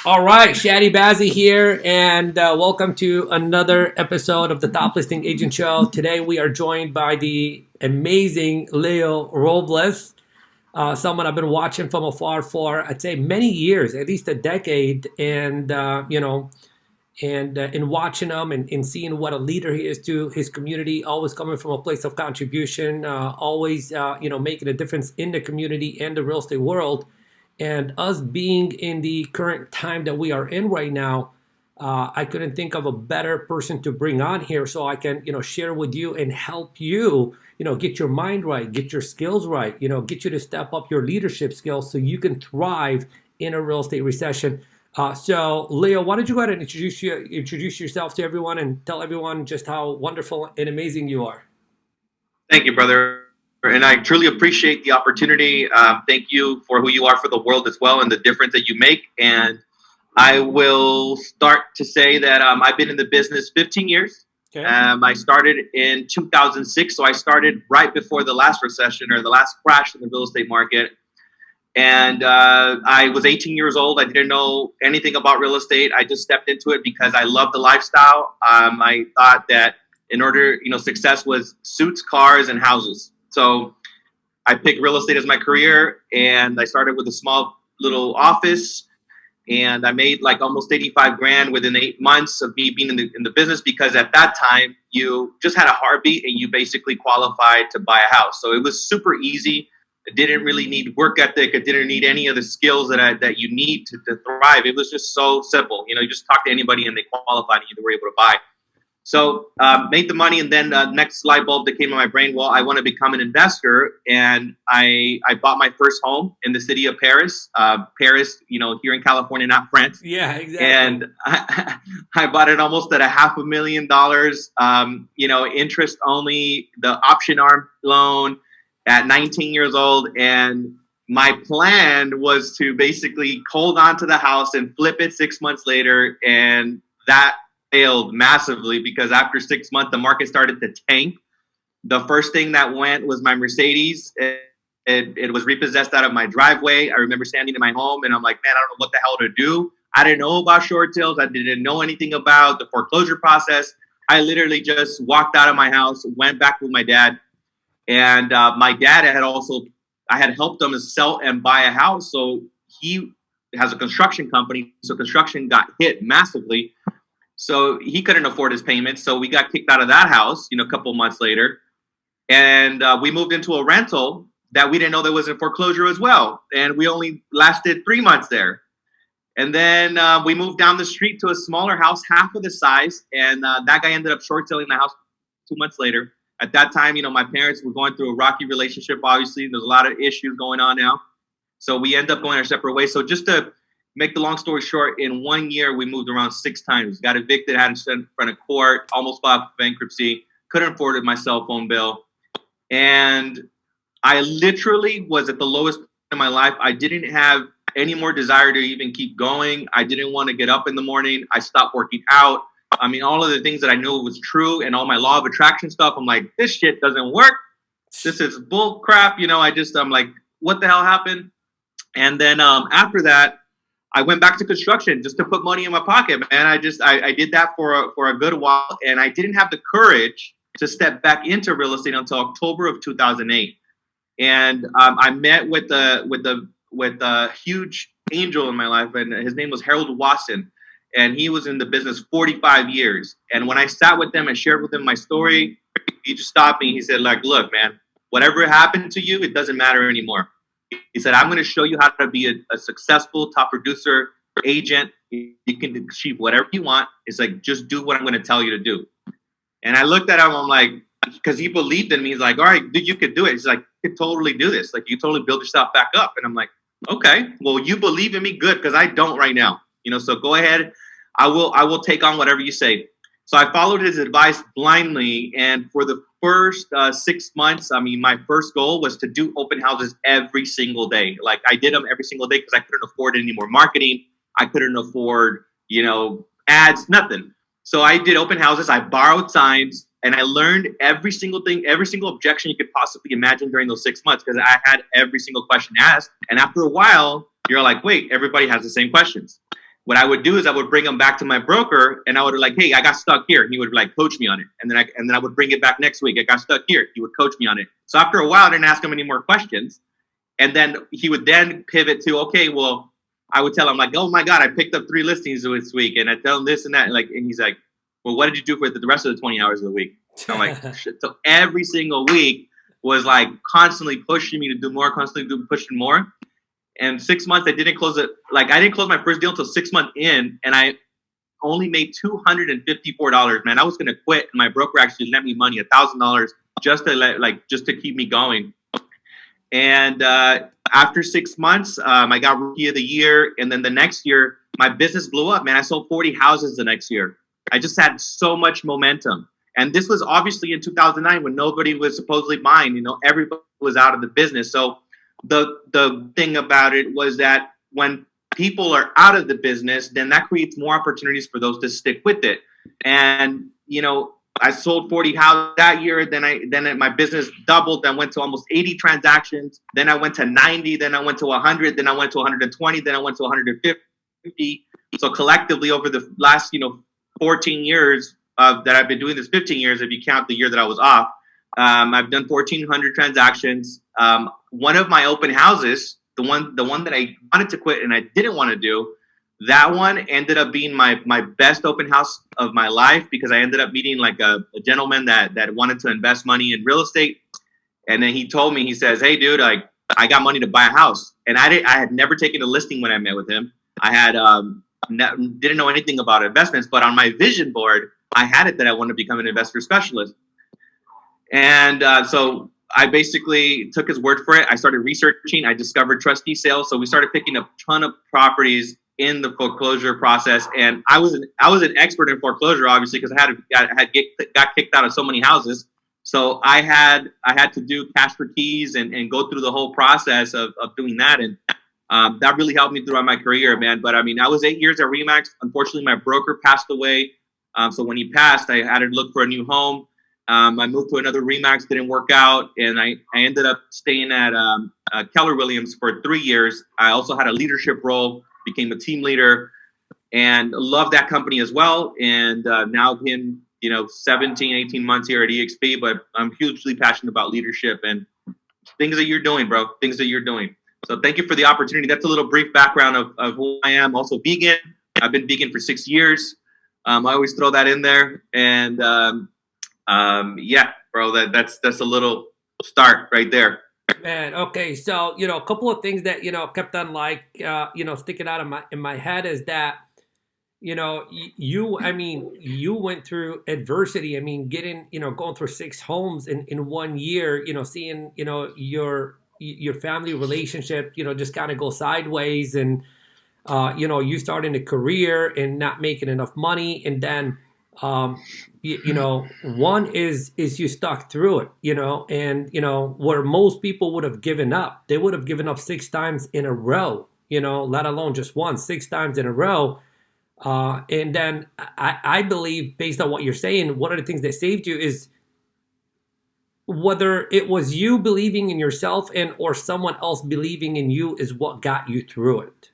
All right, Chadi Bazzi here, and welcome to another episode of the Top Listing Agent Show. Today we are joined by the amazing Leo Robles, someone I've been watching from afar for, I'd say, many years, at least a decade, and in watching him and seeing what a leader he is to his community, always coming from a place of contribution, always making a difference in the community and the real estate world. And us being in the current time that we are in right now, I couldn't think of a better person to bring on here so I can, share with you and help you, get your mind right, get your skills right, get you to step up your leadership skills so you can thrive in a real estate recession. So, Leo, why don't you go ahead and introduce yourself to everyone and tell everyone just how wonderful and amazing you are. Thank you, brother. And I truly appreciate the opportunity. Thank you for who you are for the world as well and the difference that you make. And I will start to say that I've been in the business 15 years. Okay. I started in 2006. So I started right before the last recession or the last crash in the real estate market. And I was 18 years old. I didn't know anything about real estate. I just stepped into it because I loved the lifestyle. I thought that in order, success was suits, cars, and houses. So I picked real estate as my career, and I started with a small little office, and I made like almost 85 grand within 8 months of me being in the business, because at that time you just had a heartbeat and you basically qualified to buy a house. So it was super easy. It didn't really need work ethic. It didn't need any of the skills that you need to thrive. It was just so simple. You just talk to anybody and they qualified and you were able to buy. So made the money, and then next light bulb that came in my brain, well, I want to become an investor. And I bought my first home in the city of Paris. Paris, here in California, not France. Yeah, exactly. And I bought it almost at $500,000, interest only, the option arm loan at 19 years old. And my plan was to basically hold on to the house and flip it 6 months later. And that failed massively, because after 6 months, the market started to tank. The first thing that went was my Mercedes. It was repossessed out of my driveway. I remember standing in my home and I'm like, man, I don't know what the hell to do. I didn't know about short sales. I didn't know anything about the foreclosure process. I literally just walked out of my house, went back with my dad. And my dad I had helped him sell and buy a house. So he has a construction company. So construction got hit massively. So he couldn't afford his payments. So we got kicked out of that house, a couple months later. And we moved into a rental that we didn't know there was in foreclosure as well. And we only lasted 3 months there. And then we moved down the street to a smaller house, half of the size. And that guy ended up short selling the house 2 months later. At that time, my parents were going through a rocky relationship, obviously. There's a lot of issues going on now. So we end up going our separate ways. So just to make the long story short, in 1 year, we moved around 6 times. Got evicted, had to stand in front of court, almost filed for bankruptcy, couldn't afford my cell phone bill. And I literally was at the lowest point in my life. I didn't have any more desire to even keep going. I didn't want to get up in the morning. I stopped working out. I mean, all of the things that I knew was true and all my law of attraction stuff, I'm like, this shit doesn't work. This is bull crap. I'm like, what the hell happened? And then after that, I went back to construction just to put money in my pocket, man. I did that for a good while, and I didn't have the courage to step back into real estate until October of 2008. And I met with a huge angel in my life, and his name was Harold Watson, and he was in the business 45 years. And when I sat with him and shared with him my story, he just stopped me. He said, like, look, man, whatever happened to you, it doesn't matter anymore. He said, I'm going to show you how to be a successful top producer, agent. You can achieve whatever you want. It's like, just do what I'm going to tell you to do. And I looked at him, I'm like, because he believed in me. He's like, all right, dude, you could do it. He's like, you could totally do this. Like, you totally build yourself back up. And I'm like, okay, well, you believe in me, good, because I don't right now. So go ahead. I will take on whatever you say. So I followed his advice blindly. And for the first 6 months, my first goal was to do open houses every single day. Like, I did them every single day because I couldn't afford any more marketing. I couldn't afford, ads, nothing. So I did open houses. I borrowed signs, and I learned every single thing, every single objection you could possibly imagine during those 6 months, because I had every single question asked. And after a while, you're like, wait, everybody has the same questions. what I would do is I would bring them back to my broker, and I would be like, hey, I got stuck here. He would like coach me on it. And then I would bring it back next week. I got stuck here. He would coach me on it. So after a while, I didn't ask him any more questions. And then he would then pivot to, okay, well, I would tell him like, oh my God, I picked up 3 listings this week. And I tell him this and that. And he's like, well, what did you do for the rest of the 20 hours of the week? I'm like, shit. So every single week was like constantly pushing me to do more, pushing more. And 6 months, I didn't close it. Like, I didn't close my first deal until 6 months in, and I only made $254. Man, I was gonna quit, and my broker actually lent me money, $1,000, just to keep me going. And after 6 months, I got Rookie of the Year, and then the next year, my business blew up. Man, I sold 40 houses the next year. I just had so much momentum, and this was obviously in 2009 when nobody was supposedly buying. You know, everybody was out of the business, so. The thing about it was that when people are out of the business, then that creates more opportunities for those to stick with it. And, you know, I sold 40 houses that year. Then my business doubled. Then went to almost 80 transactions. Then I went to 90. Then I went to 100. Then I went to 120. Then I went to 150. So collectively over the last, 14 years that I've been doing this, 15 years, if you count the year that I was off, I've done 1,400 transactions. One of my open houses, the one that I wanted to quit and I didn't want to do, that one ended up being my best open house of my life, because I ended up meeting like a gentleman that wanted to invest money in real estate. And then he told me, he says, hey dude, I got money to buy a house. And I had never taken a listing when I met with him. I had, didn't know anything about investments, but on my vision board, I had it that I wanted to become an investor specialist. And so I basically took his word for it. I started researching. I discovered trustee sales. So we started picking up a ton of properties in the foreclosure process. And I was an expert in foreclosure, obviously, because I got kicked out of so many houses. So I had to do cash for keys and go through the whole process of doing that. And that really helped me throughout my career, man. But I mean, I was 8 years at RE/MAX. Unfortunately, my broker passed away. So when he passed, I had to look for a new home. I moved to another RE/MAX, didn't work out, and I ended up staying at Keller Williams for 3 years. I also had a leadership role, became a team leader, and loved that company as well. And now been 17, 18 months here at EXP, but I'm hugely passionate about leadership and things that you're doing, bro, things that you're doing. So thank you for the opportunity. That's a little brief background of who I am. Also vegan. I've been vegan for 6 years. I always throw that in there. And yeah, bro, that's a little start right there. Man, okay, so a couple of things that kept on sticking out in my head is that you went through adversity. I mean, going through 6 homes in 1 year, seeing your family relationship just kind of go sideways, and you starting a career and not making enough money, and then one is you stuck through it, and where most people would have given up, they would have given up 6 times in a row, let alone just one, 6 times in a row. And then I believe, based on what you're saying, one of the things that saved you is whether it was you believing in yourself or someone else believing in you is what got you through it.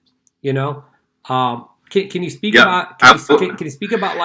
Can you speak about can you speak about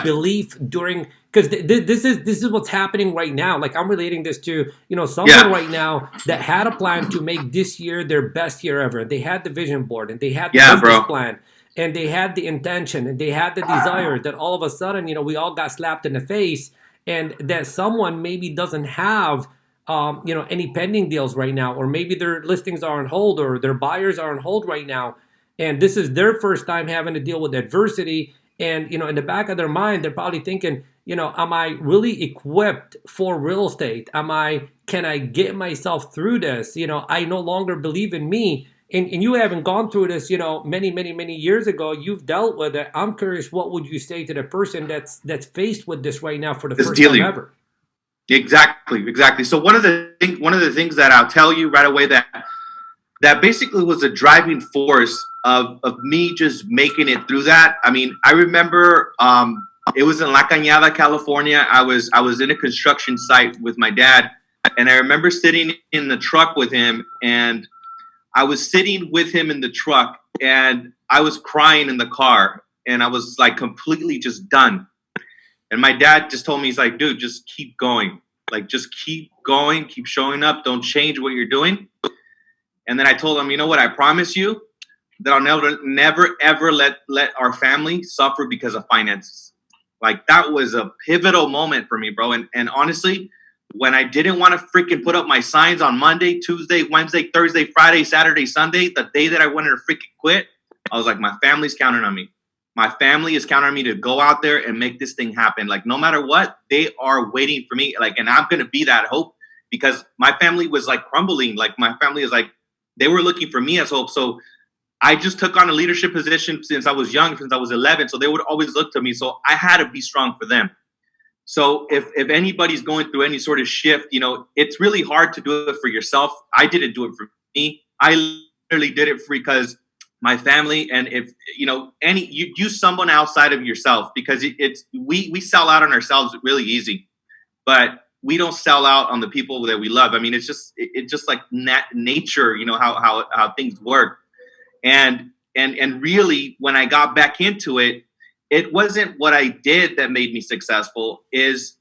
belief during, because this is what's happening right now. Like, I'm relating this to someone right now that had a plan to make this year their best year ever. They had the vision board and they had the business plan and they had the intention and they had the desire. That all of a sudden we all got slapped in the face, and that someone maybe doesn't have any pending deals right now, or maybe their listings are on hold or their buyers are on hold right now. And this is their first time having to deal with adversity. And, in the back of their mind, they're probably thinking, am I really equipped for real estate? Can I get myself through this? I no longer believe in me. And you haven't gone through this, many, many, many years ago. You've dealt with it. I'm curious, what would you say to the person that's faced with this right now for the first time ever? Exactly. So one of the things that I'll tell you right away that basically was a driving force of me just making it through that. I mean, I remember it was in La Cañada, California. I was in a construction site with my dad, and I remember sitting in the truck with him, and I was sitting with him in the truck, and I was crying in the car, and I was like completely just done. And my dad just told me, he's like, dude, just keep going. Like, just keep going, keep showing up. Don't change what you're doing. And then I told him, you know what? I promise you that I'll never, ever let our family suffer because of finances. Like, that was a pivotal moment for me, bro. And honestly, when I didn't want to freaking put up my signs on Monday, Tuesday, Wednesday, Thursday, Friday, Saturday, Sunday, the day that I wanted to freaking quit, I was like, my family's counting on me. My family is counting on me to go out there and make this thing happen. Like, no matter what, they are waiting for me. Like, and I'm going to be that hope, because my family was like crumbling. Like, my family is like, they were looking for me as hope. So I just took on a leadership position since I was young, since I was 11. So they would always look to me. So I had to be strong for them. So if anybody's going through any sort of shift, you know, it's really hard to do it for yourself. I didn't do it for me. I literally did it because my family, and if you know you use someone outside of yourself, because we sell out on ourselves really easy, but we don't sell out on the people that we love. I mean, it's just like nature, you know, how things work. And really, when I got back into it, it wasn't what I did that made me successful. Is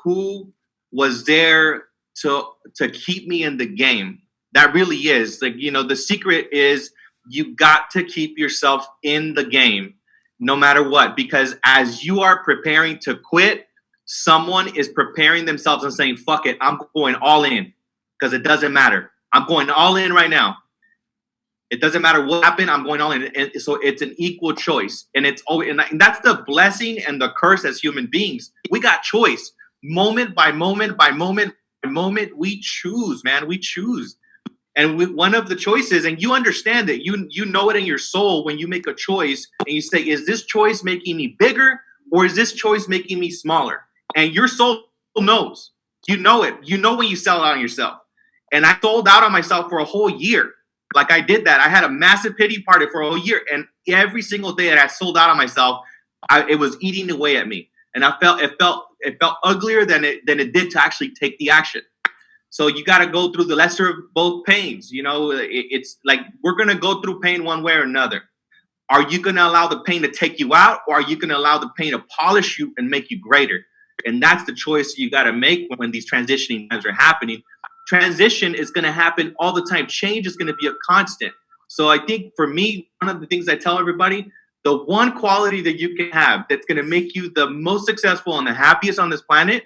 who was there to keep me in the game. That really is, like, you know, the secret is you got to keep yourself in the game no matter what, because as you are preparing to quit, someone is preparing themselves and saying, fuck it, I'm going all in, because it doesn't matter. I'm going all in right now. It doesn't matter what happened, I'm going all in. And so it's an equal choice. And it's always, and that's the blessing and the curse as human beings. We got choice. Moment by moment by moment by moment, we choose, man. We choose. And one of the choices, and you understand it, you know it in your soul when you make a choice and you say, is this choice making me bigger, or is this choice making me smaller? And your soul knows. You know it. You know when you sell out on yourself. And I sold out on myself for a whole year. Like, I did that. I had a massive pity party for a whole year. And every single day that I sold out on myself, it was eating away at me. And it felt uglier than it did to actually take the action. So you got to go through the lesser of both pains. You know, it's like, we're going to go through pain one way or another. Are you going to allow the pain to take you out, or are you going to allow the pain to polish you and make you greater? And that's the choice you got to make when these transitioning times are happening. Transition is going to happen all the time. Change is going to be a constant. So I think for me, one of the things I tell everybody, the one quality that you can have that's going to make you the most successful and the happiest on this planet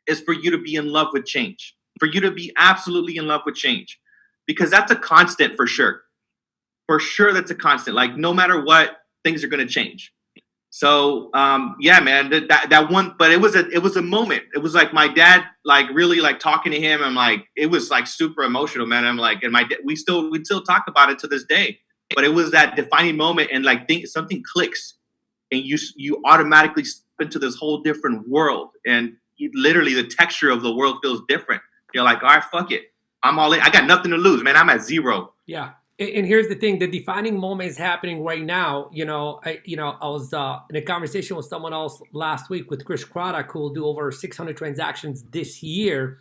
is for you to be in love with change. For you to be absolutely in love with change, because that's a constant for sure. For sure, that's a constant. Like, no matter what, things are going to change. So, yeah, man, that one. But it was a moment. It was like my dad, like, really, like, talking to him. I'm like, it was like super emotional, man. I'm like, and we still talk about it to this day. But it was that defining moment, and like, something clicks, and you automatically step into this whole different world, and literally the texture of the world feels different. You're like, all right, fuck it. I'm all in. I got nothing to lose, man. I'm at zero. Yeah. And here's the thing: the defining moment is happening right now. I was in a conversation with someone else last week with Chris Craddock, who will do over 600 transactions this year,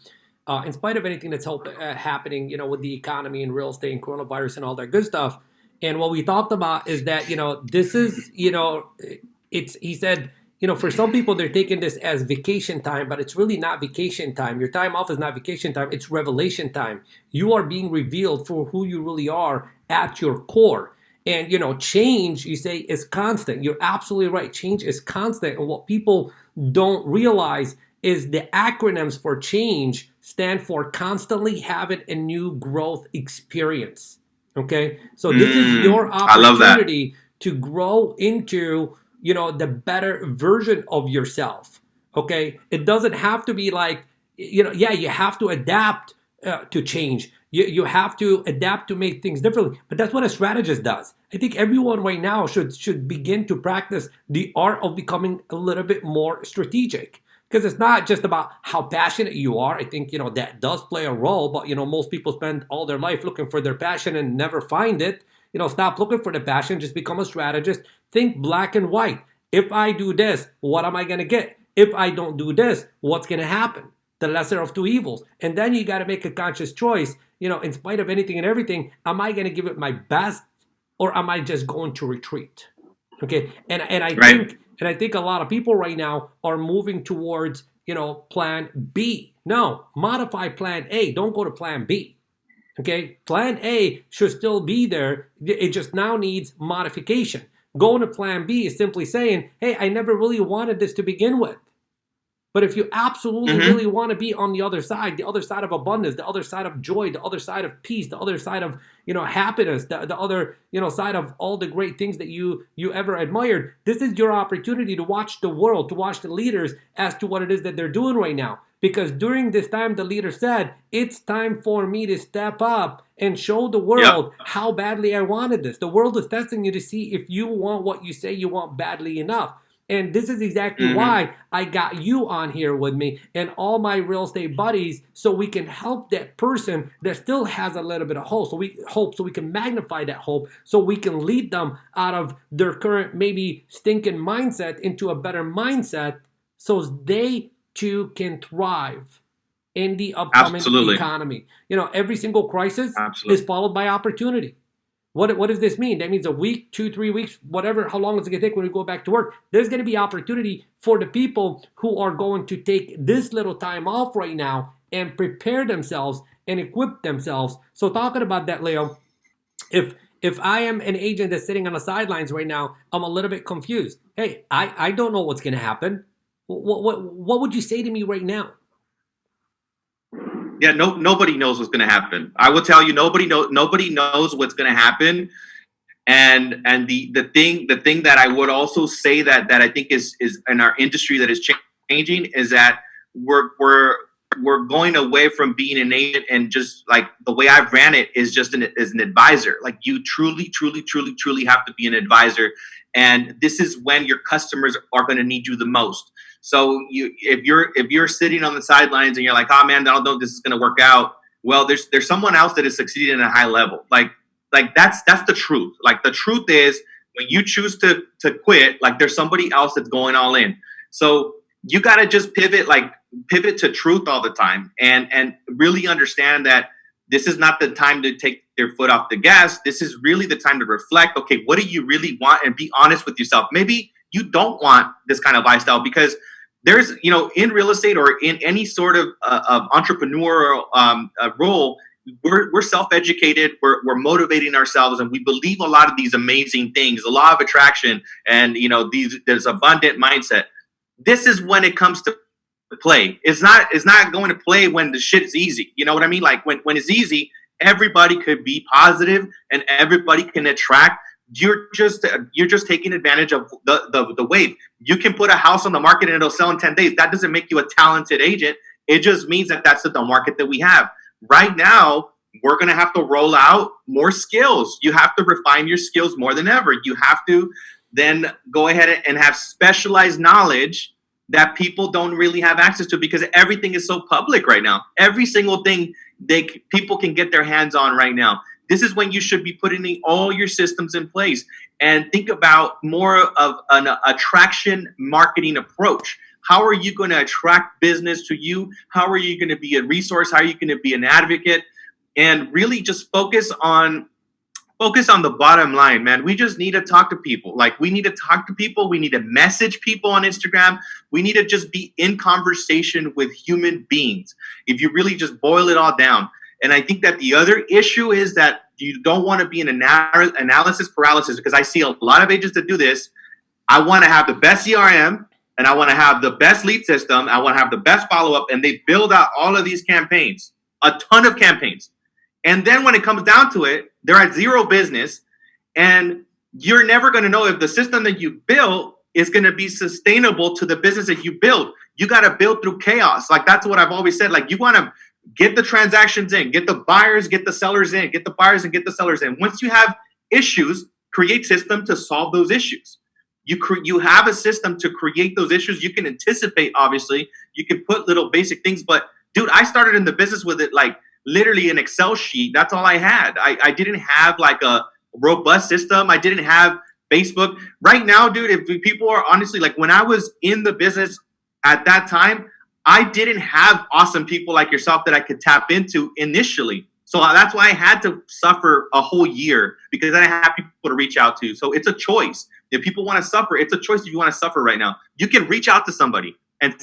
in spite of anything that's happening, with the economy and real estate and coronavirus and all that good stuff. And what we talked about is that, this is, he said, for some people, they're taking this as vacation time, but it's really not vacation time. Your time off is not vacation time. It's revelation time. You are being revealed for who you really are at your core. And, change, you say, is constant. You're absolutely right. Change is constant. And what people don't realize is the acronyms for change stand for constantly having a new growth experience. Okay? So this is your opportunity to grow into the better version of yourself. Okay. It doesn't have to be like, you have to adapt to change. You have to adapt to make things differently. But that's what a strategist does. I think everyone right now should begin to practice the art of becoming a little bit more strategic. Because it's not just about how passionate you are. I think, that does play a role. But, most people spend all their life looking for their passion and never find it. Stop looking for the passion. Just become a strategist. Think black and white. If I do this, what am I going to get? If I don't do this, what's going to happen? The lesser of two evils. And then you got to make a conscious choice. In spite of anything and everything, am I going to give it my best or am I just going to retreat? Okay, and I Right. think a lot of people right now are moving towards, plan B. No, modify plan A. Don't go to plan B. Okay, plan A should still be there. It just now needs modification. Going to plan B is simply saying, hey, I never really wanted this to begin with. But if you absolutely Mm-hmm. really want to be on the other side of abundance, the other side of joy, the other side of peace, the other side of happiness, the other side of all the great things that you ever admired, this is your opportunity to watch the world, to watch the leaders as to what it is that they're doing right now. Because during this time, the leader said, it's time for me to step up and show the Yep. world how badly I wanted this. The world is testing you to see if you want what you say you want badly enough. And this is exactly Mm-hmm. why I got you on here with me and all my real estate buddies, so we can help that person that still has a little bit of hope. So we can magnify that hope, so we can lead them out of their current maybe stinking mindset into a better mindset, so they too can thrive in the upcoming Absolutely. economy. Every single crisis is Absolutely. followed by opportunity. What does this mean? That means a week, 2, 3 weeks, whatever, how long it's going to take when we go back to work. There's going to be opportunity for the people who are going to take this little time off right now and prepare themselves and equip themselves. So talking about that, Leo, if I am an agent that's sitting on the sidelines right now, I'm a little bit confused. Hey, I don't know what's going to happen. What would you say to me right now? Yeah, nobody knows what's going to happen. I will tell you, nobody knows what's going to happen. And the thing that I would also say that I think is in our industry that is changing is that we're going away from being an agent, and just like the way I've ran it is just as an advisor. Like, you truly have to be an advisor, and this is when your customers are going to need you the most. So if you're sitting on the sidelines and you're like, oh man, I don't know if this is going to work out. Well, there's someone else that is succeeding at a high level. Like that's the truth. Like, the truth is, when you choose to quit, like, there's somebody else that's going all in. So you got to just pivot to truth all the time, and really understand that this is not the time to take your foot off the gas. This is really the time to reflect. Okay, what do you really want? And be honest with yourself. Maybe you don't want this kind of lifestyle, because there's, in real estate or in any sort of entrepreneurial role, we're self-educated, we're motivating ourselves, and we believe a lot of these amazing things, the law of attraction, and there's abundant mindset. This is when it comes to play. It's not going to play when the shit is easy. You know what I mean? Like, when it's easy, everybody could be positive and everybody can attract. You're just taking advantage of the wave. You can put a house on the market and it'll sell in 10 days. That doesn't make you a talented agent. It just means that that's the market that we have. Right now, we're going to have to roll out more skills. You have to refine your skills more than ever. You have to then go ahead and have specialized knowledge that people don't really have access to, because everything is so public right now. Every single thing people can get their hands on right now. This is when you should be putting all your systems in place and think about more of an attraction marketing approach. How are you going to attract business to you? How are you going to be a resource? How are you going to be an advocate? And really just focus on the bottom line, man. We just need to talk to people. Like, we need to talk to people. We need to message people on Instagram. We need to just be in conversation with human beings, if you really just boil it all down. And I think that the other issue is that you don't want to be an analysis paralysis, because I see a lot of agents that do this. I want to have the best CRM, and I want to have the best lead system. I want to have the best follow-up, and they build out all of these campaigns, a ton of campaigns. And then when it comes down to it, they're at zero business, and you're never going to know if the system that you built is going to be sustainable to the business that you build. You got to build through chaos. Like, that's what I've always said. Like, you want to get the transactions in, get the buyers, get the sellers in, get the buyers and get the sellers in. Once you have issues, create system to solve those issues. You have a system to create those issues. You can anticipate, obviously. You can put little basic things. But, dude, I started in the business with it like literally an Excel sheet. That's all I had. I didn't have like a robust system. I didn't have Facebook. Right now, dude, if people are honestly, like, when I was in the business at that time, I didn't have awesome people like yourself that I could tap into initially. So that's why I had to suffer a whole year, because I didn't have people to reach out to. So it's a choice. If people want to suffer, it's a choice. If you want to suffer right now, you can reach out to somebody and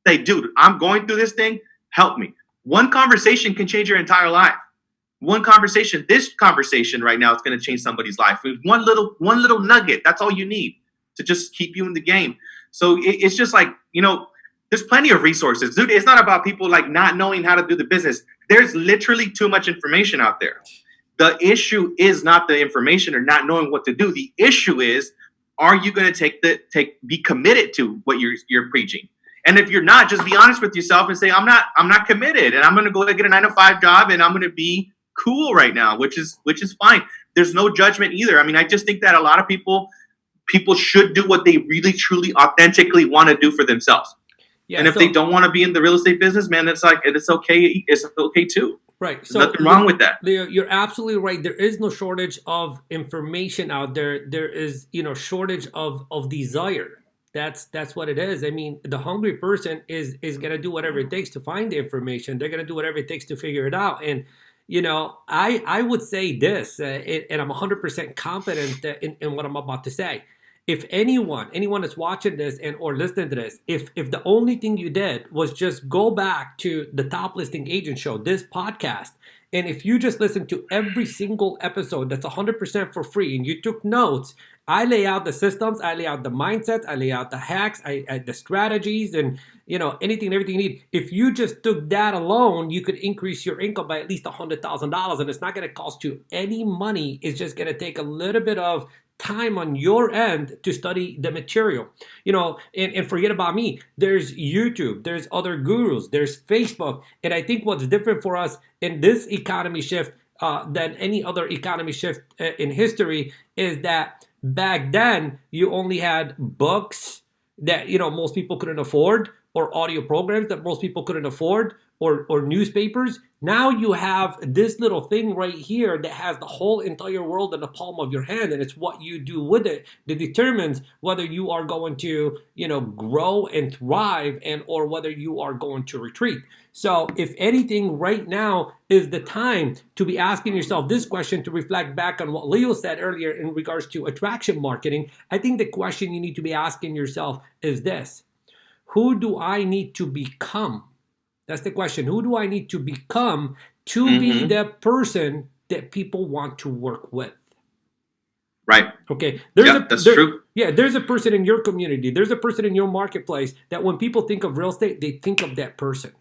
say, dude, I'm going through this thing. Help me. One conversation can change your entire life. One conversation, this conversation right now, is going to change somebody's life. One little nugget. That's all you need to just keep you in the game. So it's just like, there's plenty of resources, dude. It's not about people like not knowing how to do the business. There's literally too much information out there. The issue is not the information or not knowing what to do. The issue is, are you going to be committed to what you're preaching? And if you're not, just be honest with yourself and say, I'm not committed, and I'm going to go get a 9-to-5 job, and I'm going to be cool right now, which is fine. There's no judgment either. I mean, I just think that a lot of people should do what they really, truly, authentically want to do for themselves. Yeah, and if they don't want to be in the real estate business, man, it's okay. It's okay too. Right. There's nothing wrong with that. Leo, you're absolutely right. There is no shortage of information out there. There is, shortage of desire. That's what it is. I mean, the hungry person is going to do whatever it takes to find the information. They're going to do whatever it takes to figure it out. And, I would say this, and I'm 100% confident in what I'm about to say. If anyone that's watching this or listening to this, if the only thing you did was just go back to the Top Listing Agent Show, this podcast, and if you just listen to every single episode, that's 100% for free, and you took notes, I lay out the systems, I lay out the mindsets, I lay out the hacks, the strategies, and anything and everything you need. If you just took that alone, you could increase your income by at least $100,000, and it's not going to cost you any money. It's just going to take a little bit of time on your end to study the material, and forget about me. There's YouTube, there's other gurus, there's Facebook. And I think what's different for us in this economy shift than any other economy shift in history is that back then you only had books that most people couldn't afford, or audio programs that most people couldn't afford, or newspapers. Now you have this little thing right here that has the whole entire world in the palm of your hand, and it's what you do with it that determines whether you are going to, grow and thrive, or whether you are going to retreat. So if anything, right now is the time to be asking yourself this question, to reflect back on what Leo said earlier in regards to attraction marketing. I think the question you need to be asking yourself is this: who do I need to become? That's the question. Who do I need to become to be the person that people want to work with? Right. Okay. That's true. Yeah, there's a person in your community, there's a person in your marketplace that when people think of real estate, they think of that person.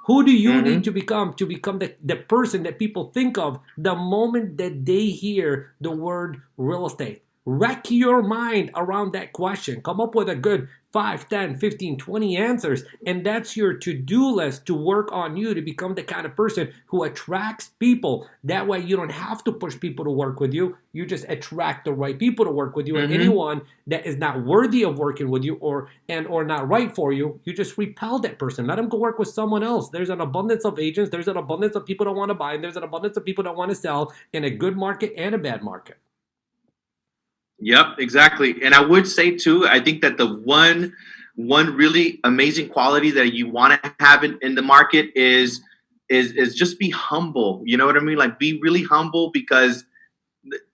Who do you need to become the person that people think of the moment that they hear the word real estate? Wreck your mind around that question. Come up with a good 5, 10, 15, 20 answers. And that's your to-do list to work on you to become the kind of person who attracts people. That way you don't have to push people to work with you. You just attract the right people to work with you. And anyone that is not worthy of working with you or not right for you, you just repel that person. Let them go work with someone else. There's an abundance of agents. There's an abundance of people that want to buy. And there's an abundance of people that want to sell in a good market and a bad market. Yep, exactly. And I would say too, I think that the one really amazing quality that you want to have in the market is just be humble. You know what I mean? Like, be really humble, because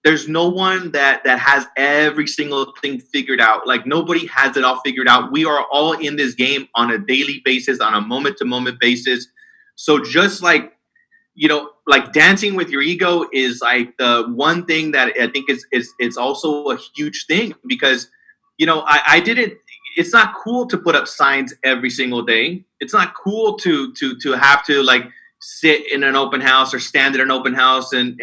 there's no one that has every single thing figured out. Like, nobody has it all figured out. We are all in this game on a daily basis, on a moment to moment basis. So just like dancing with your ego is like the one thing that I think is also a huge thing, because, I didn't, it's not cool to put up signs every single day. It's not cool to have to like sit in an open house or stand at an open house and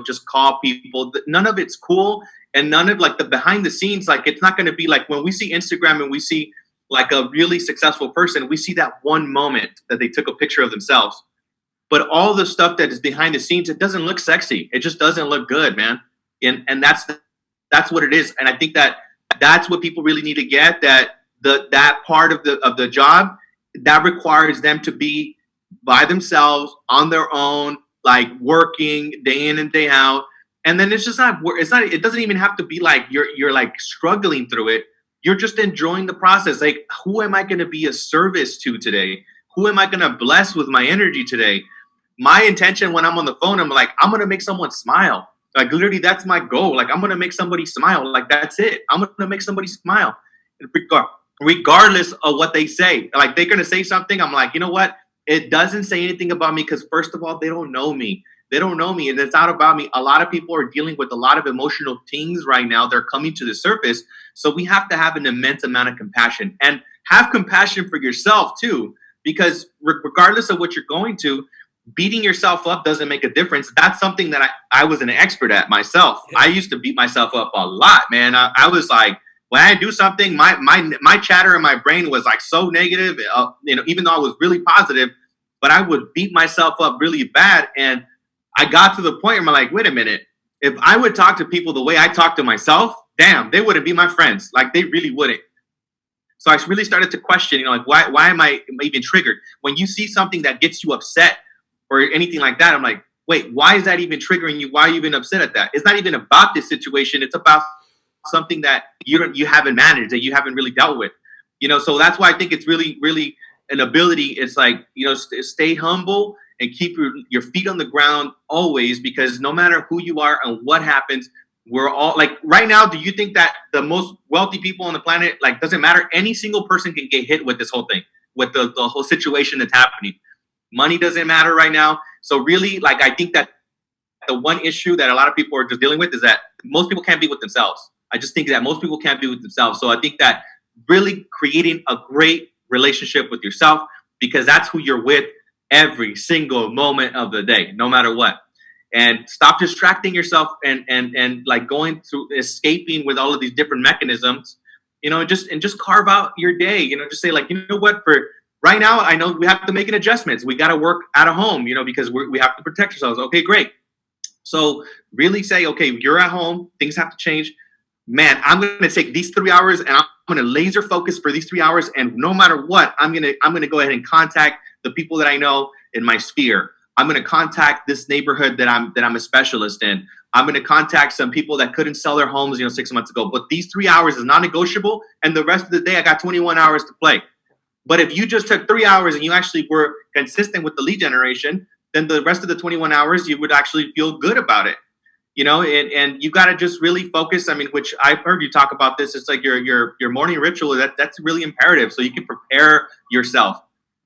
just call people. None of it's cool. And none of like the behind the scenes, like, it's not going to be like when we see Instagram and we see like a really successful person, we see that one moment that they took a picture of themselves. But all the stuff that is behind the scenes, it doesn't look sexy. It just doesn't look good, man. And that's what it is. And I think that's what people really need to get, that part of the job that requires them to be by themselves on their own, like working day in and day out. And then it's not, it doesn't even have to be like you're like struggling through it. You're just enjoying the process. Like, who am I going to be a service to today? Who am I going to bless with my energy today? My intention when I'm on the phone, I'm like, I'm gonna make someone smile. Like literally, that's my goal. Like I'm gonna make somebody smile. Like that's it. I'm gonna make somebody smile, regardless of what they say. Like they're gonna say something. I'm like, you know what? It doesn't say anything about me because first of all, they don't know me. They don't know me, and it's not about me. A lot of people are dealing with a lot of emotional things right now. They're coming to the surface, so we have to have an immense amount of compassion and have compassion for yourself too, because regardless of what you're going to, beating yourself up doesn't make a difference. That's something that I was an expert at myself. Yeah. I used to beat myself up a lot, man. I was like, when I do something, my chatter in my brain was like so negative, even though I was really positive, but I would beat myself up really bad. And I got to the point where I'm like, wait a minute, if I would talk to people the way I talk to myself, damn, they wouldn't be my friends. Like they really wouldn't. So I really started to question, like why am I even triggered? When you see something that gets you upset or anything like that, I'm like, wait, why is that even triggering you? Why are you even upset at that? It's not even about this situation. It's about something that you haven't managed, that you haven't really dealt with. So that's why I think it's really, really an ability. It's like, stay humble and keep your feet on the ground always, because no matter who you are and what happens, we're all like right now. Do you think that the most wealthy people on the planet, like, doesn't matter? Any single person can get hit with this whole thing, with the whole situation that's happening. Money doesn't matter right now. So really, like, I think that the one issue that a lot of people are just dealing with is that most people can't be with themselves. I just think that most people can't be with themselves. So I think that really creating a great relationship with yourself, because that's who you're with every single moment of the day, no matter what. And stop distracting yourself and like going through escaping with all of these different mechanisms, just carve out your day, just say like, you know what, for right now, I know we have to make an adjustments. We got to work out of home, because we have to protect ourselves. Okay, great. So really say, okay, you're at home, things have to change. Man, I'm going to take these 3 hours and I'm going to laser focus for these 3 hours. And no matter what, I'm going to go ahead and contact the people that I know in my sphere. I'm going to contact this neighborhood that I'm a specialist in. I'm going to contact some people that couldn't sell their homes, 6 months ago. But these 3 hours is non-negotiable. And the rest of the day, I got 21 hours to play. But if you just took 3 hours and you actually were consistent with the lead generation, then the rest of the 21 hours, you would actually feel good about it. And you got to just really focus. I mean, which I've heard you talk about this. It's like your morning ritual. That's really imperative. So you can prepare yourself.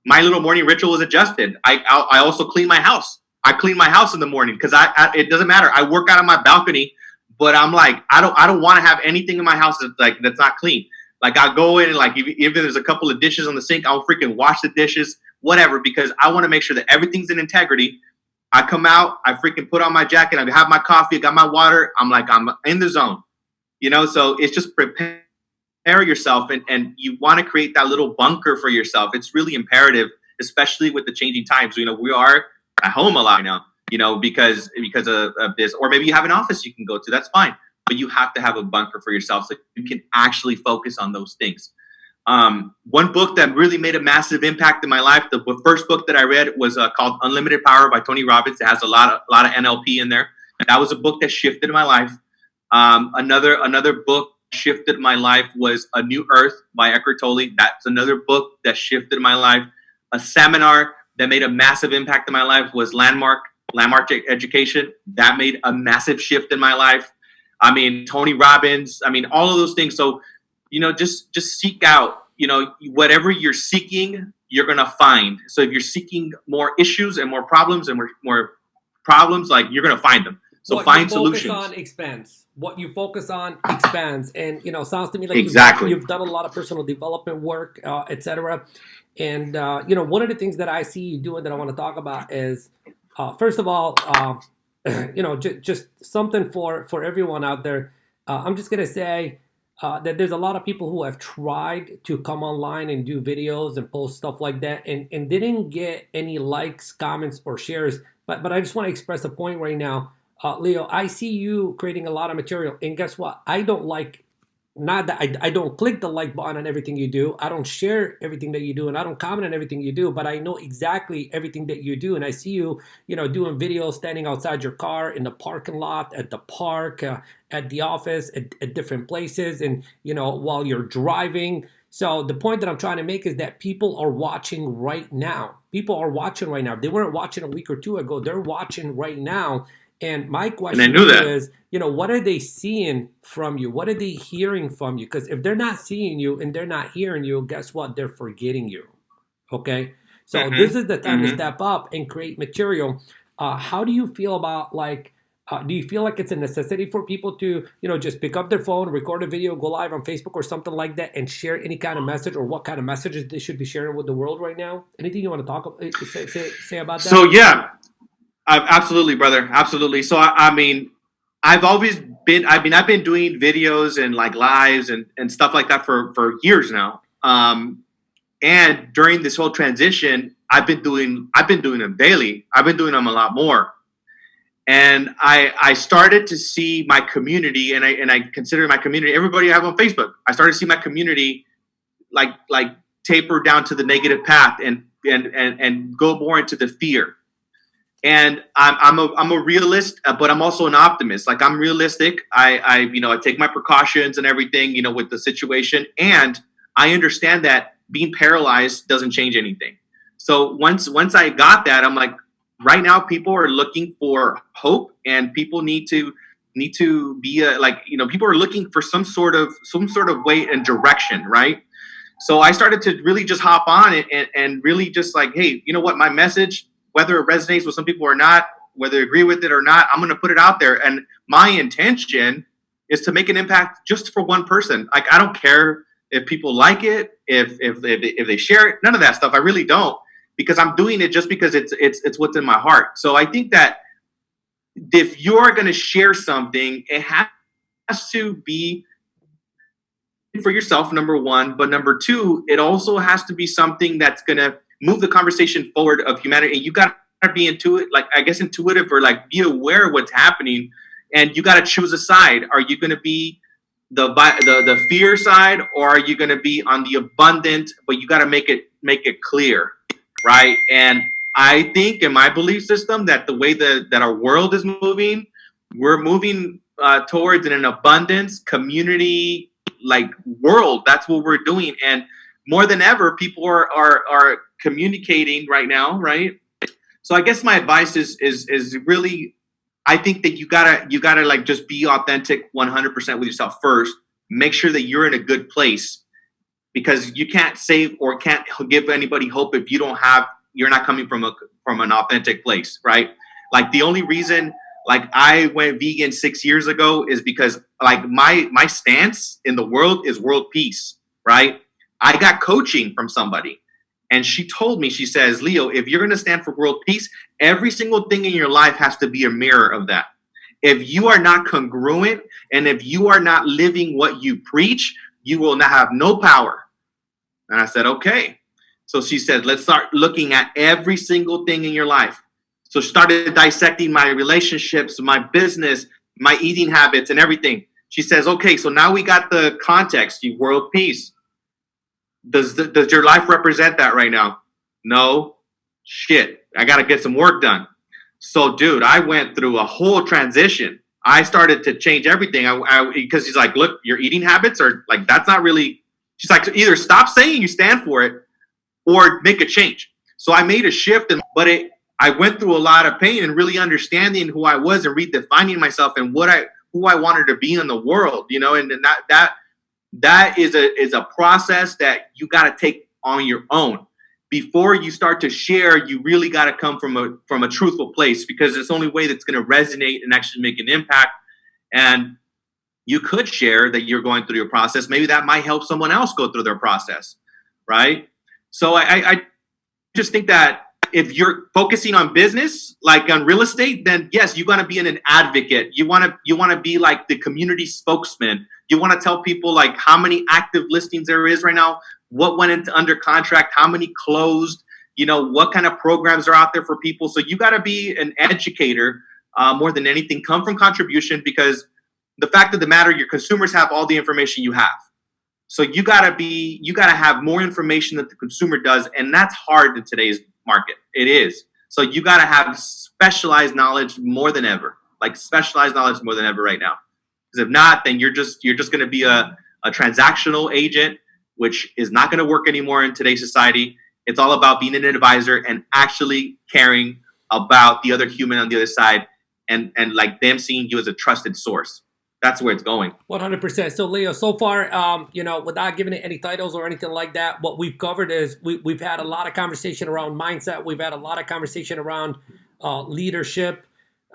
My little morning ritual is adjusted. I also clean my house. I clean my house in the morning because it doesn't matter. I work out on my balcony, but I'm like, I don't want to have anything in my house that's not clean. Like I'll go in and like, if there's a couple of dishes on the sink, I'll freaking wash the dishes, whatever, because I want to make sure that everything's in integrity. I come out, I freaking put on my jacket, I have my coffee, I got my water. I'm like, I'm in the zone, So it's just prepare yourself, and you want to create that little bunker for yourself. It's really imperative, especially with the changing times. We are at home a lot now, because of this, or maybe you have an office you can go to. That's fine. But you have to have a bunker for yourself so you can actually focus on those things. One book that really made a massive impact in my life, the first book that I read was called Unlimited Power by Tony Robbins. It has a lot of NLP in there. That was a book that shifted my life. Another book shifted my life was A New Earth by Eckhart Tolle. That's another book that shifted my life. A seminar that made a massive impact in my life was Landmark Education. That made a massive shift in my life. I mean, Tony Robbins, all of those things. So, just seek out, whatever you're seeking, you're going to find. So if you're seeking more issues and more problems and more problems, like you're going to find them. So what find you focus solutions. on expands. What you focus on expands. And, sounds to me like exactly. you've done a lot of personal development work, etc. And, one of the things that I see you doing that I want to talk about is, first of all, just something for everyone out there. I'm just going to say that there's a lot of people who have tried to come online and do videos and post stuff like that and didn't get any likes, comments, or shares. But I just want to express a point right now. Leo, I see you creating a lot of material. And guess what? I don't like, not that I don't click the like button on everything you do. I don't share everything that you do, and I don't comment on everything you do, but I know exactly everything that you do. And I see you, doing videos standing outside your car, in the parking lot, at the park, at the office, at different places, and, while you're driving. So the point that I'm trying to make is that people are watching right now. People are watching right now. They weren't watching a week or two ago. They're watching right now. And my And I question to knew you that. is, what are they seeing from you? What are they hearing from you? Because if they're not seeing you and they're not hearing you, guess what? They're forgetting you. Okay. So this Mm-hmm. is the time to Mm-hmm. step up and create material. How do you feel about do you feel like it's a necessity for people to, just pick up their phone, record a video, go live on Facebook or something like that, and share any kind of message, or what kind of messages they should be sharing with the world right now? Anything you want to say about So that? yeah, absolutely, brother, absolutely. So I mean, I've always been. I've been doing videos and like lives and stuff like that for years now. And during this whole transition, I've been doing them daily. I've been doing them a lot more. And I started to see my community, and I consider my community everybody I have on Facebook. I started to see my community like taper down to the negative path and go more into the fear. And I'm a realist, but I'm also an optimist. Like, I'm realistic. I take my precautions and everything, with the situation, and I understand that being paralyzed doesn't change anything. So once I got that, I'm like, right now people are looking for hope, and people need to be people are looking for some sort of way and direction, right? So I started to really just hop on it, and really just like, hey, you know what, my message, whether it resonates with some people or not, whether they agree with it or not, I'm going to put it out there. And my intention is to make an impact just for one person. Like, I don't care if people like it, if they share it, none of that stuff. I really don't, because I'm doing it just because it's what's in my heart. So I think that if you're going to share something, it has to be for yourself, number one, but number two, it also has to be something that's going to move the conversation forward of humanity. And you got to be intuitive, or like be aware of what's happening, and you got to choose a side. Are you going to be the fear side, or are you going to be on the abundant? But you got to make it clear, right? And I think, in my belief system, that the way that our world is moving, we're moving towards an abundance community like world. That's what we're doing, and more than ever, people are communicating right now, right? So I guess my advice is really, I think that you gotta like just be authentic 100% with yourself first. Make sure that you're in a good place, because you can't save or can't give anybody hope if you're not coming from an authentic place, right? Like, the only reason like I went vegan 6 years ago is because like my stance in the world is world peace, right? I got coaching from somebody, and she told me, she says, Leo, if you're going to stand for world peace, every single thing in your life has to be a mirror of that. If you are not congruent, and if you are not living what you preach, you will not have no power. And I said, okay. So she said, let's start looking at every single thing in your life. So started dissecting my relationships, my business, my eating habits, and everything. She says, okay, so now we got the context, you world peace. Does your life represent that right now? No. Shit, I got to get some work done. So, dude, I went through a whole transition. I started to change everything. Because she's like, look, your eating habits are like, that's not really. She's like, so either stop saying you stand for it, or make a change. So I made a shift, I went through a lot of pain, and really understanding who I was, and redefining myself, and who I wanted to be in the world, and that is a process that you got to take on your own. Before you start to share, you really got to come from a truthful place, because it's the only way that's going to resonate and actually make an impact. And you could share that you're going through your process. Maybe that might help someone else go through their process, right? So I just think that if you're focusing on business, like on real estate, then yes, you got to be an advocate. You want to be like the community spokesman. You want to tell people like how many active listings there is right now, what went into under contract, how many closed, what kind of programs are out there for people. So you got to be an educator more than anything. Come from contribution, because the fact of the matter, your consumers have all the information you have. So you gotta have more information than the consumer does, and that's hard in today's market. It is. So you gotta have specialized knowledge more than ever, right now. Because if not, then you're just gonna be a transactional agent, which is not gonna work anymore in today's society. It's all about being an advisor and actually caring about the other human on the other side, and like them seeing you as a trusted source. That's where it's going. 100%. So, Leo, so far, without giving it any titles or anything like that, what we've covered is we've had a lot of conversation around mindset. We've had a lot of conversation around leadership.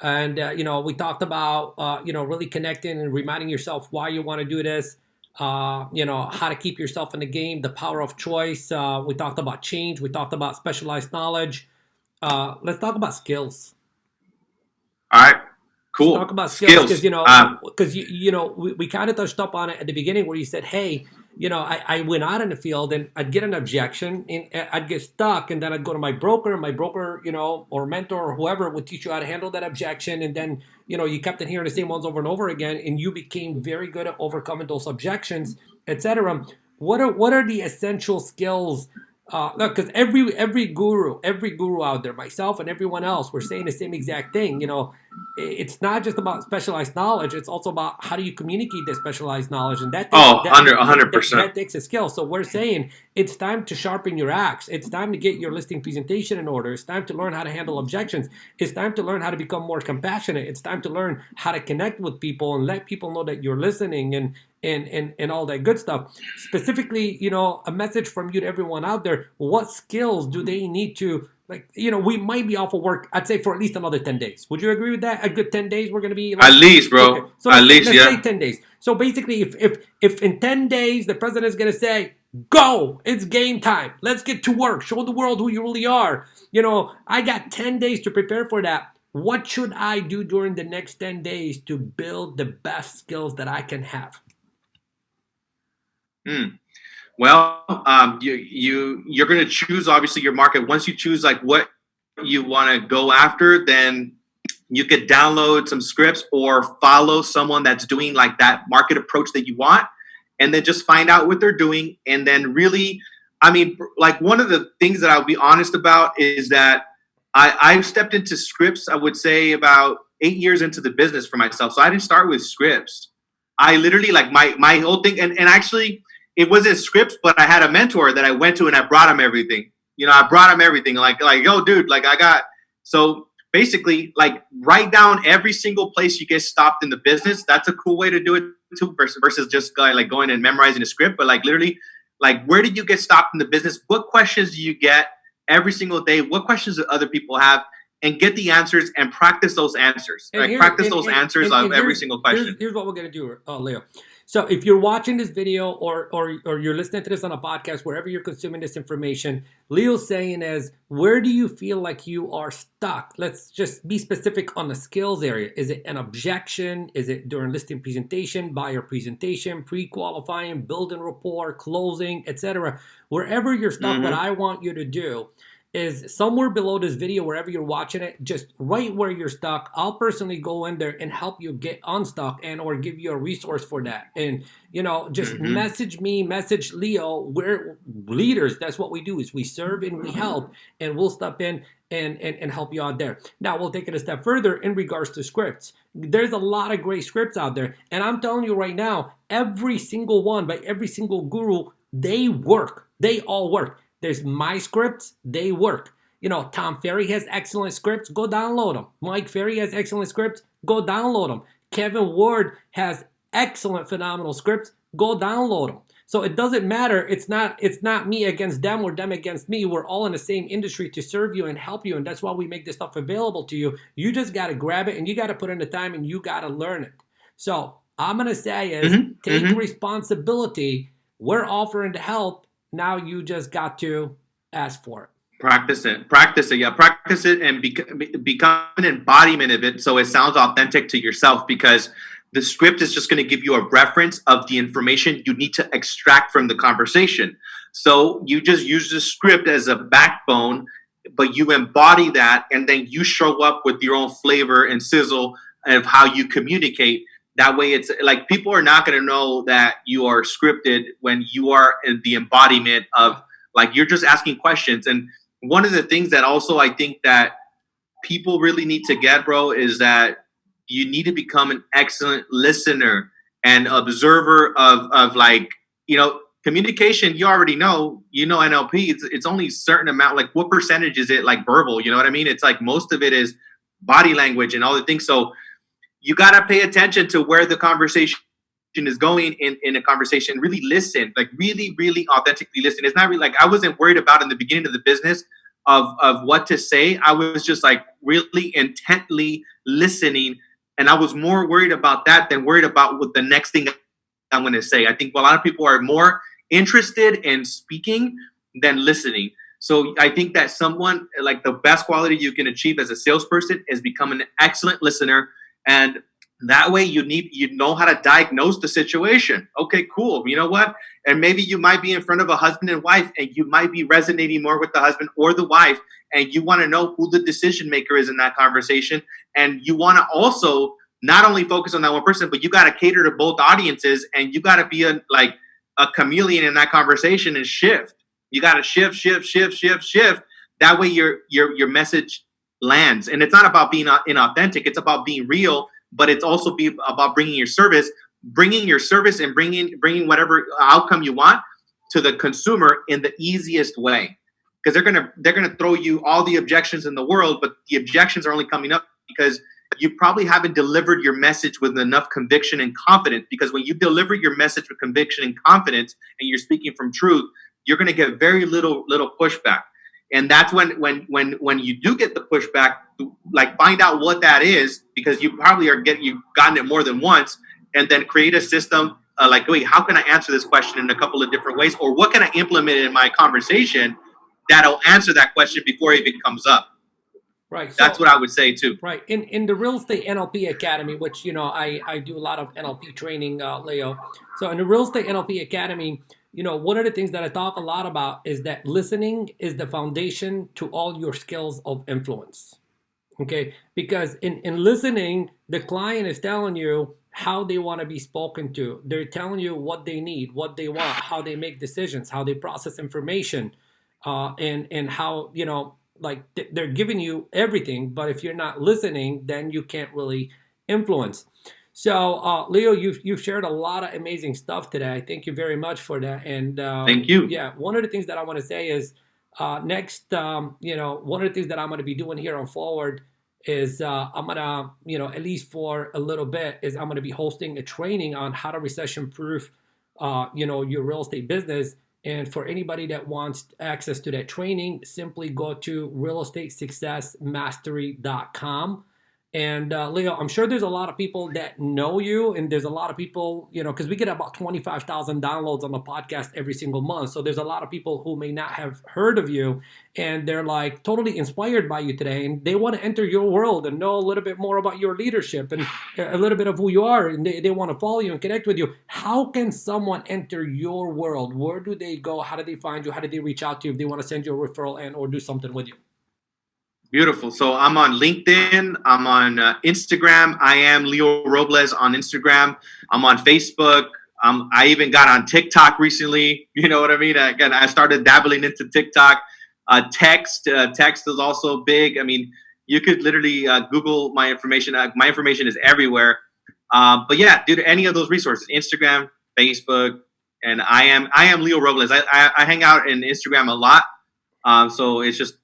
And, we talked about, really connecting and reminding yourself why you want to do this, how to keep yourself in the game, the power of choice. We talked about change. We talked about specialized knowledge. Let's talk about skills. All right. Cool. Let's talk about skills because we kind of touched up on it at the beginning where you said, hey, I went out in the field and I'd get an objection and I'd get stuck, and then I'd go to my broker, or mentor or whoever would teach you how to handle that objection. And then, you kept on hearing the same ones over and over again, and you became very good at overcoming those objections, etc. What are the essential skills? Look, because every guru out there, myself and everyone else, we're saying the same exact thing. It's not just about specialized knowledge. It's also about how do you communicate that specialized knowledge, and that 100%. That takes a skill. So we're saying it's time to sharpen your axe. It's time to get your listing presentation in order. It's time to learn how to handle objections. It's time to learn how to become more compassionate. It's time to learn how to connect with people and let people know that you're listening and all that good stuff. Specifically, a message from you to everyone out there. What skills do they need to, we might be off of work, I'd say, for at least another 10 days. Would you agree with that? A good 10 days we're going to be? At least, bro. Okay. So let's say 10 days. So basically, if in 10 days the president is going to say, go, it's game time. Let's get to work. Show the world who you really are. I got 10 days to prepare for that. What should I do during the next 10 days to build the best skills that I can have? Well, you're going to choose, obviously, your market. Once you choose what you want to go after, then you could download some scripts or follow someone that's doing that market approach that you want, and then just find out what they're doing. And then really, one of the things that I'll be honest about is that I've stepped into scripts, I would say, about 8 years into the business for myself. So I didn't start with scripts. I literally, my whole thing, and actually, it wasn't scripts, but I had a mentor that I went to and I brought him everything. I brought him everything. Yo, dude, so basically, write down every single place you get stopped in the business. That's a cool way to do it too, versus just going and memorizing a script. But literally, where did you get stopped in the business? What questions do you get every single day? What questions do other people have? And get the answers and practice those answers. Practice those answers of every single question. Here's what we're going to do, Leo. So if you're watching this video or you're listening to this on a podcast, wherever you're consuming this information, Leo's saying is, where do you feel like you are stuck? Let's just be specific on the skills area. Is it an objection? Is it during listing presentation, buyer presentation, pre-qualifying, building rapport, closing, etc.? Wherever you're stuck, what I want you to do is somewhere below this video, wherever you're watching it, just right where you're stuck, I'll personally go in there and help you get unstuck and or give you a resource for that. And, just message me, message Leo. We're leaders. That's what we do, is we serve and we help, and we'll step in and help you out there. Now, we'll take it a step further in regards to scripts. There's a lot of great scripts out there. And I'm telling you right now, every single one by every single guru, they work. They all work. There's my scripts, they work. Tom Ferry has excellent scripts, go download them. Mike Ferry has excellent scripts, go download them. Kevin Ward has excellent, phenomenal scripts, go download them. So it doesn't matter. It's not me against them or them against me. We're all in the same industry to serve you and help you. And that's why we make this stuff available to you. You just got to grab it and you got to put in the time and you got to learn it. So I'm going to say is take responsibility. We're offering to help. Now you just got to ask for it. Practice it. Yeah, practice it and become an embodiment of it so it sounds authentic to yourself, because the script is just going to give you a reference of the information you need to extract from the conversation. So you just use the script as a backbone, but you embody that, and then you show up with your own flavor and sizzle of how you communicate. That way, it's people are not going to know that you are scripted when you are in the embodiment of you're just asking questions. And one of the things that also I think that people really need to get, bro, is that you need to become an excellent listener and observer of communication, you already know, NLP, it's only a certain amount, like what percentage is it like verbal? You know what I mean? It's like most of it is body language and all the things. So you got to pay attention to where the conversation is going in a conversation. Really listen, like really, really authentically listen. It's not really like I wasn't worried about in the beginning of the business of what to say. I was just like really intently listening. And I was more worried about that than worried about what the next thing I'm going to say. I think a lot of people are more interested in speaking than listening. So I think that someone, like, the best quality you can achieve as a salesperson is become an excellent listener. And that way you know how to diagnose the situation. Okay, cool. You know what? And maybe you might be in front of a husband and wife, and you might be resonating more with the husband or the wife, and you want to know who the decision maker is in that conversation. And you want to also not only focus on that one person, but you got to cater to both audiences, and you got to be a chameleon in that conversation and shift. You got to shift. That way your message lands. And it's not about being inauthentic. It's about being real, but it's also about bringing your service and bringing whatever outcome you want to the consumer in the easiest way. Because they're gonna throw you all the objections in the world, but the objections are only coming up because you probably haven't delivered your message with enough conviction and confidence. Because when you deliver your message with conviction and confidence, and you're speaking from truth, you're going to get very little pushback. And that's when you do get the pushback, like, find out what that is, because you probably you've gotten it more than once, and then create a system like, wait, how can I answer this question in a couple of different ways, or what can I implement in my conversation that'll answer that question before it even comes up. Right. That's what I would say too. Right. In the Real Estate NLP Academy, which, I do a lot of NLP training, Leo. So in the Real Estate NLP Academy, one of the things that I talk a lot about is that listening is the foundation to all your skills of influence. Okay. Because in listening, the client is telling you how they want to be spoken to. They're telling you what they need, what they want, how they make decisions, how they process information, and how, like, they're giving you everything. But if you're not listening, then you can't really influence. So, Leo, you've shared a lot of amazing stuff today. Thank you very much for that. And thank you. Yeah, one of the things that I want to say is next, one of the things that I'm going to be doing here on forward is I'm going to, at least for a little bit, is I'm going to be hosting a training on how to recession-proof, your real estate business. And for anybody that wants access to that training, simply go to realestatesuccessmastery.com. And Leo, I'm sure there's a lot of people that know you, and there's a lot of people, because we get about 25,000 downloads on the podcast every single month. So there's a lot of people who may not have heard of you, and they're like totally inspired by you today, and they want to enter your world and know a little bit more about your leadership and a little bit of who you are, and they want to follow you and connect with you. How can someone enter your world? Where do they go? How do they find you? How do they reach out to you if they want to send you a referral or do something with you? Beautiful. So I'm on LinkedIn. I'm on Instagram. I am Leo Robles on Instagram. I'm on Facebook. I even got on TikTok recently. You know what I mean? Again, I started dabbling into TikTok. Text is also big. I mean, you could literally Google my information. My information is everywhere. But yeah, due to any of those resources, Instagram, Facebook, and I am Leo Robles. I hang out in Instagram a lot. So it's just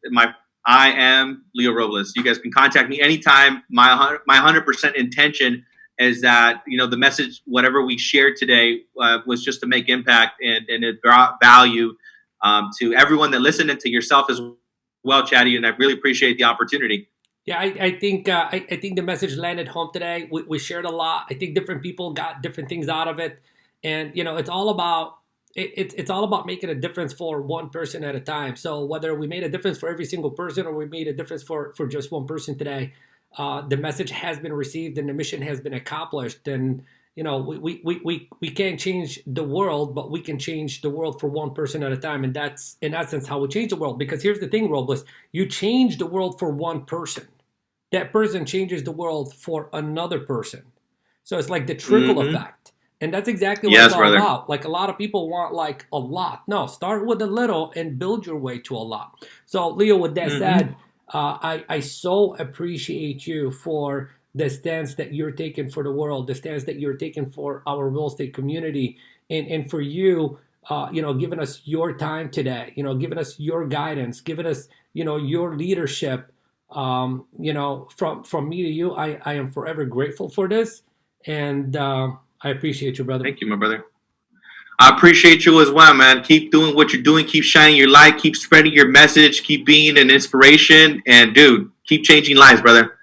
I am Leo Robles. You guys can contact me anytime. My 100% intention is that, the message, whatever we shared today, was just to make impact and it brought value to everyone that listened, and to yourself as well, Chadi. And I really appreciate the opportunity. Yeah, I think the message landed home today. We shared a lot. I think different people got different things out of it, and it's all about. It's all about making a difference for one person at a time. So whether we made a difference for every single person or we made a difference for just one person today, the message has been received and the mission has been accomplished. And we can't change the world, but we can change the world for one person at a time. And that's in essence how we change the world. Because here's the thing, Robles, you change the world for one person. That person changes the world for another person. So it's like the trickle effect. And that's exactly what it's all about. Like, a lot of people want like a lot. No, start with a little and build your way to a lot. So Leo, with that said, I so appreciate you for the stance that you're taking for the world, the stance that you're taking for our real estate community, and for you giving us your time today, giving us your guidance, giving us, your leadership. From me to you, I am forever grateful for this. And I appreciate you, brother. Thank you, my brother. I appreciate you as well, man. Keep doing what you're doing. Keep shining your light. Keep spreading your message. Keep being an inspiration. And, dude, keep changing lives, brother.